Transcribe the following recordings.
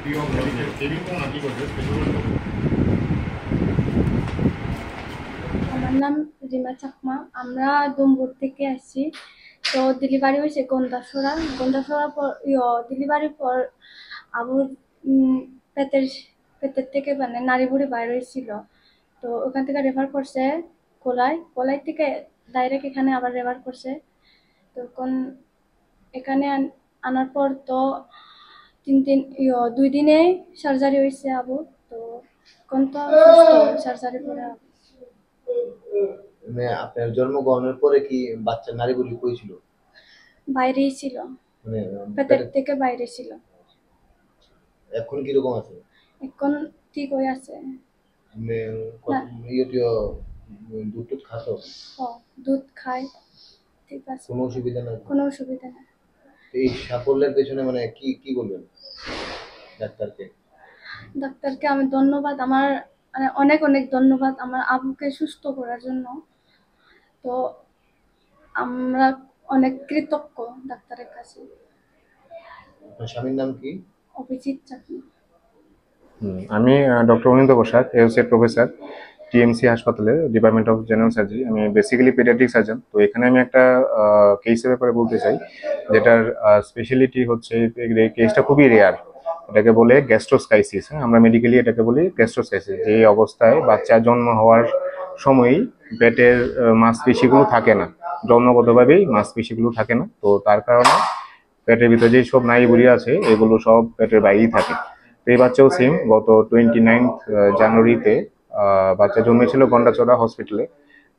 আমার নাম রিমা চাকমা। আমরা ডুমপুর থেকে আসছি। তো ডেলিভারি হয়েছে গন্ডাছড়া পর ডেলিভারির পর আবুর পেটের পেটের থেকে মানে নাড়ি বুড়ি বাইর হয়েছিল। তো ওখান থেকে রেফার করছে কোলাই থেকে ডাইরেক্ট এখানে আবার রেফার করছে। তখন এখানে আনার পর তো 2 দিনে সার্জারি হয়েছে আবু। তো এখন তো সুস্থ সার্জারি করে আবু। মানে আপনার জন্মগ্রহণের পরে কি বাচ্চার নাড়ি বুড়ি কই ছিল? বাইরেই ছিল, মানে পেটের থেকে বাইরে ছিল। এখন কিরকম আছে? এখন ঠিক হয়ে আছে। মানে না, দুধ টুধ খাতো? দুধ খায়, ঠিক আছে, কোনো অসুবিধা নাই? কোনো অসুবিধা নেই। এই সাফল্যের পেছনে মানে কি কি বলবেন ডাক্তারকে? ডাক্তারকে আমি ধন্যবাদ, আমার মানে অনেক অনেক ধন্যবাদ আমার আবুকে সুস্থ করার জন্য। তো আমরা অনেক কৃতজ্ঞ ডাক্তারের কাছে। আপনার স্বামীর নাম কি? অভিজিৎ চাকমা। আমি ডক্টর অনিন্দ বসাক, অ্যাসোসিয়েট প্রফেসর, টিএমসি হাসপাতালে, ডিপার্টমেন্ট অফ জেনারেল সার্জারি। আমি বেসিক্যালি পেডিয়াট্রিক সার্জন। তো এখানে আমি একটা কেসের ব্যাপারে বলতে চাই, যেটার স্পেশালিটি হচ্ছে এই কেসটা খুবই রেয়ার। এটাকে বলে গ্যাস্ট্রোস্কাইসিস। হ্যাঁ, আমরা মেডিকেলি এটাকে বলি গ্যাস্ট্রোস্কাইসিস। যে অবস্থায় বাচ্চা জন্ম হওয়ার সময়ই পেটের মাংসপেশিগুলো থাকে না, জন্মগতভাবেই মাংসপেশিগুলো থাকে না। তো তার কারণে পেটের ভিতরে যেই সব নাড়িভুঁড়ি আছে এগুলো সব পেটের বাইরেই থাকে। তো এই বাচ্চাও সেম, গত 29 জানুয়ারিতে বাচ্চা জন্মেছিল গন্ডাছড়া হসপিটালে।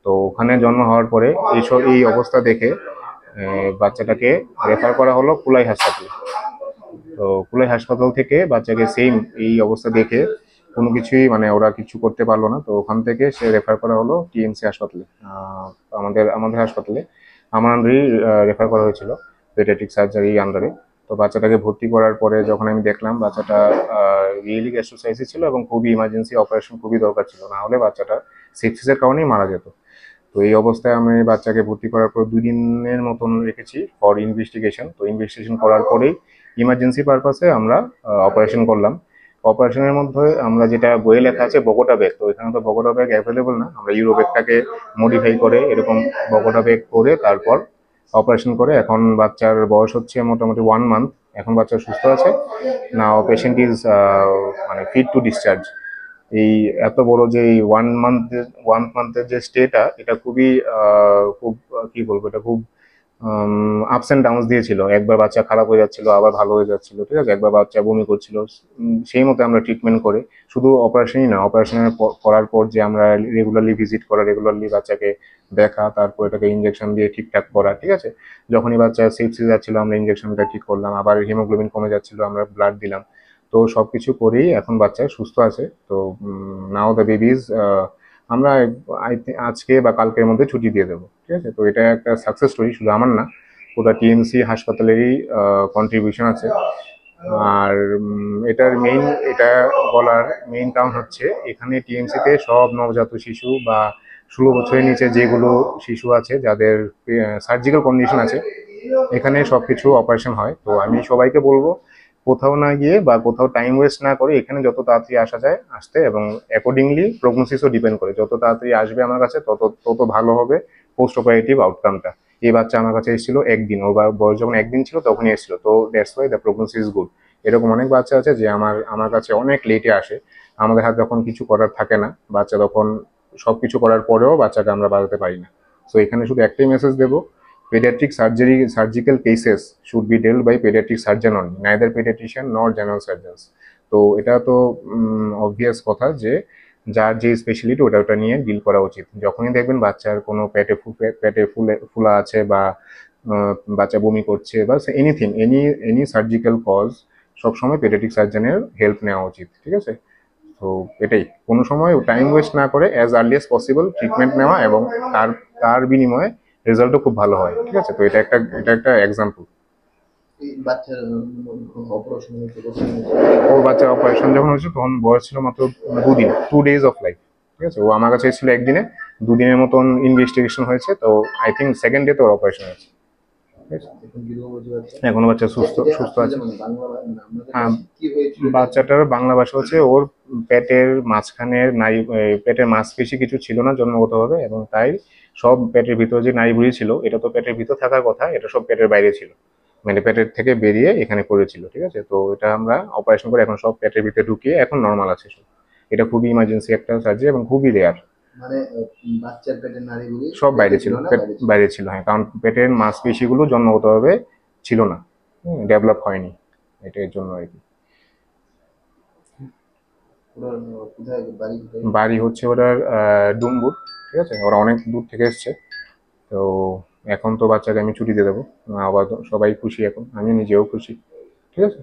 তো ওখানে জন্ম হওয়ার পরে এই অবস্থা দেখে বাচ্চাটাকে রেফার করা হলো কুলাই হাসপাতালে। তো কুলাই হাসপাতাল থেকে বাচ্চাকে সেম এই অবস্থা দেখে কোনো কিছুই মানে ওরা কিছু করতে পারলো না। তো ওখান থেকে সে রেফার করা হলো টিএমসি হাসপাতালে, আমাদের হাসপাতালে আমার আন্ডারেই রেফার করা হয়েছিল, পেডিয়াট্রিক সার্জারি আন্ডারে। তো বাচ্চাটাকে ভর্তি করার পরে যখন আমি দেখলাম বাচ্চাটা রিয়েলি গ্যাস্ট্রোসাইটিস ছিল এবং খুবই ইমার্জেন্সি অপারেশন খুবই দরকার ছিল, না হলে বাচ্চাটা সেপসিসের কারণেই মারা যেত। তো এই অবস্থায় আমি বাচ্চাকে ভর্তি করার পর 2 দিনের মতন রেখেছি ফর ইনভেস্টিগেশন। তো ইনভেস্টিগেশন করার পরেই ইমার্জেন্সি পারপাসে আমরা অপারেশন করলাম। অপারেশনের মধ্যে আমরা যেটা বইয়ে লেখা আছে বগোটা ব্যাগ, তো এখানে তো বগোটা ব্যাগ অ্যাভেলেবল না, আমরা ইউরো ব্যাগটাকে মডিফাই করে এরকম বগোটা ব্যাগ করে তারপর অপারেশন করে। এখন বাচ্চার বয়স হচ্ছে মোটামুটি 1 মান্থ। এখন বাচ্চা সুস্থ আছে। নাও পেশেন্ট ইজ মানে ফিট টু ডিসচার্জ। এই এত বড় যে 1 মান্থের যে স্টেটা, এটা খুবই খুব কি বলবো, এটা খুব আপস এন্ড ডাউনস দিয়েছিল। একবার বাচ্চা খারাপ হয়ে যাচ্ছিল, আবার ভালো হয়ে যাচ্ছিল, ঠিক আছে, একবার বাচ্চা বমি করছিল। সেই মতো আমরা ট্রিটমেন্ট করে, শুধু অপারেশনই না, অপারেশনের করার পর যে আমরা রেগুলারলি ভিজিট করা, রেগুলারলি বাচ্চাকে দেখা, তারপর এটাকে ইনজেকশন দিয়ে ঠিকঠাক করা, ঠিক আছে। যখনই বাচ্চা সেপসিস যাচ্ছিল আমরা ইনজেকশনটা ঠিক করলাম, আবার হিমোগ্লোবিন কমে যাচ্ছিল আমরা ব্লাড দিলাম। তো সবকিছু করেই এখন বাচ্চা সুস্থ আছে। তো নাও দ্য বেবিজ আমরা আজকে বা কালকের মধ্যে ছুটি দিয়ে দেবো, ঠিক আছে। তো এটা একটা সাকসেস স্টোরি, শুধু আমার না, পুরো টিএমসি হাসপাতালেরই কন্ট্রিবিউশন আছে। আর এটা বলার মেইন কারণ হচ্ছে এখানে টিএমসিতে সব নবজাত শিশু বা 16 বছরের নিচে যেগুলো শিশু আছে যাদের সার্জিক্যাল কন্ডিশন আছে, এখানে সবকিছু অপারেশন হয়। তো আমি সবাইকে বলবো কোথাও না গিয়ে বা কোথাও টাইম ওয়েস্ট না করে এখানে যত তাড়াতাড়ি আসা যায় আসতে, এবং অ্যাকর্ডিংলি প্রগনোসিসও ডিপেন্ড করে, যত তাড়াতাড়ি আসবে আমার কাছে তত তত ভালো হবে পোস্ট অপারেটিভ আউটকামটা। এই বাচ্চা আমার কাছে এসেছিল একদিন, ওর বয়স যখন একদিন ছিল তখনই এসেছিল। তো that's why the prognosis good. এরকম অনেক বাচ্চা আছে যে আমার কাছে অনেক লেটে আসে, আমাদের হাতে যখন কিছু করার থাকে না, বাচ্চা তখন সবকিছু করার পরেও বাচ্চাকে আমরা বাঁচাতে পারি না। তো এখানে শুধু একটাই মেসেজ দেবো, pediatric surgical cases should be dealt by pediatric surgeon only, neither pediatrician nor general surgeons. তো এটা তো অবভিয়াস কথা যে যার যে স্পেশালিটি ওটা নিয়ে ডিল করা উচিত। যখনই দেখবেন বাচ্চার কোনো পেটে ফুলা আছে বা বাচ্চা বমি করছে বা এনি সার্জিক্যাল কজ, সবসময় পেডিয়াট্রিক সার্জনের হেল্প নেওয়া উচিত, ঠিক আছে। তো এটাই, কোনো সময় টাইম ওয়েস্ট না করে as early as possible treatment নেওয়া, এবং তার বিনিময়ে রেজাল্টও খুব ভালো হয়, ঠিক আছে। তো এটা একটা এক্সাম্পল। ওর বাচ্চার অপারেশন যখন হয়েছে তখন বয়স ছিল মাত্র 2 দিন, 2 days অফ লাইফ, ঠিক আছে। ও আমার কাছে এসেছিল একদিনে, 2 দিনের মতন ইনভেস্টিগেশন হয়েছে। তো আই থিঙ্ক সেকেন্ড ডে তো ওর অপারেশন হয়েছে। এখন কিরকম হয়েছে বাচ্চা? এখনো বাচ্চা সুস্থ এটা সুস্থ আপনি আছে। যেমন বাংলা আপনাদের হ্যাঁ, কি হয়েছিল? বাচ্চাটার বাংলা ভাষা হচ্ছে ওর পেটের মাঝখানের পেটের মাংসপেশি কিছু ছিল না জন্মগতভাবে, এবং তাই সব পেটের ভিতরে যে নাড়িভুঁড়ি ছিল এটা তো পেটের ভিতর থাকার কথা, এটা সব পেটের বাইরে ছিল, মানে পেটের থেকে বেরিয়ে এখানে পড়েছিল। ঠিক আছে, তো এটা আমরা অপারেশন করে এখন সব পেটের ভিতরে ঢুকিয়ে এখন নর্মাল আছে সব। এটা খুবই ইমার্জেন্সি একটা সার্জারি এবং খুবই রেয়ার। মানে বাচ্চার পেটের নাড়িগুলি সব বাইরে ছিল, না, পেট বাইরে ছিল। বাইরে ছিল, হ্যাঁ, কারণ পেটের মাংসপেশিগুলো জন্মগতভাবে ছিল না, ডেভেলপ হয়নি, এটার জন্য আর কি। ওরা কোথায় বাড়ি কোথায়? বাড়ি হচ্ছে ওটার ডুম্বুর। ঠিক আছে, ওরা অনেক দূর থেকে এসছে। তো এখন তো বাচ্চাকে আমি ছুটি দিয়ে দেবো, আবার সবাই খুশি, এখন আমি নিজেও খুশি। ঠিক আছে।